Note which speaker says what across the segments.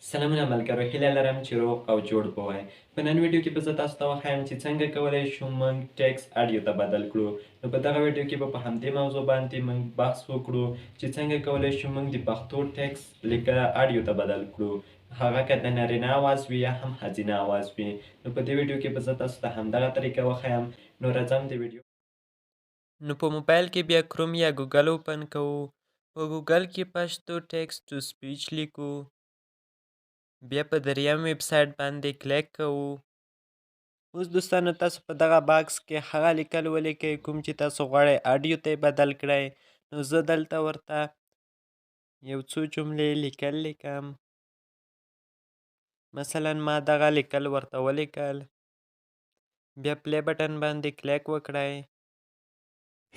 Speaker 1: سلامونه ملګرو، هیله لرم چې روغ او جوړ به وای. په نن ویډیو کې به زه تاسو ته وښایم چې څنګه کولی شو موږ ټیکسټ اډیو ته بدل کړو. نو په دغه ویډیو کې به په همدې موضوع باندې موږ بحث وکړو چې څنګه کولی شو موږ د پښتو ټیکسټ لیکه اډیو ته بدل کړو، هغه که د نارینه آواز وي یا هم ښځینه آواز وي. نو په دې ویډیو کې به زه تاسو ته همدغه طریقه وښیم. نو راځم د ویډیو نو په موبایل کې بیا کروم یا ګوګل اوپن کوو. په ګوګل کې پښتو ټیکسټ ټو سپیچ لیکو. بیا په دریم ویبسایټ باندې کلیک کوو. اوس دوستانو تاسو په دغه باکس کې هغه لیکل ولیکئ کوم چې تاسو غواړئ اډیو ته یې بدل کړئ. نو زه دلته ورته یو څو جملې لیکم. مثلا ما دغه لیکل ورته ولیکل. بیا پلی بټن باندې کلیک وکړئ.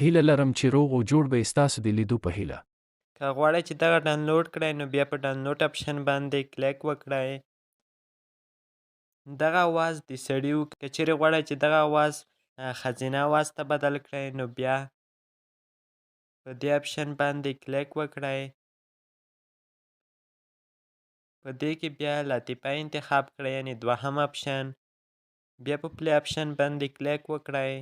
Speaker 2: هیله لرم چې روغ او جوړ به ستاسو د لیدو په هیله.
Speaker 1: که غواړئ چې دغه ډاونلوډ کړئ نو بیا په ډاونلوډ اپشن باندې کلیک وکړئ. دغه آواز د سړي و. که چیرې غواړئ چې دغه آواز ښځینه آواز ته بدل کړئ نو بیا په دې اپشن باندې کلیک وکړئ. په دې کې بیا لطیفه انتخاب کړئ، یعنې دوهم اپشن. بیا په پلی اپشن باندې کلیک وکړئ.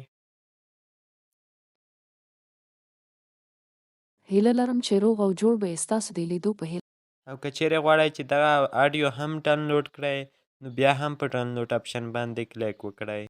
Speaker 3: هیله لرم چې روغ او جوړ به ستاسو د لیدو په هیله.
Speaker 1: او که چیرې غواړئ چې دغه اډیو هم ډاونلوډ کړئ نو بیا هم په ډاونلوډ اپشن باندې کلیک وکړئ.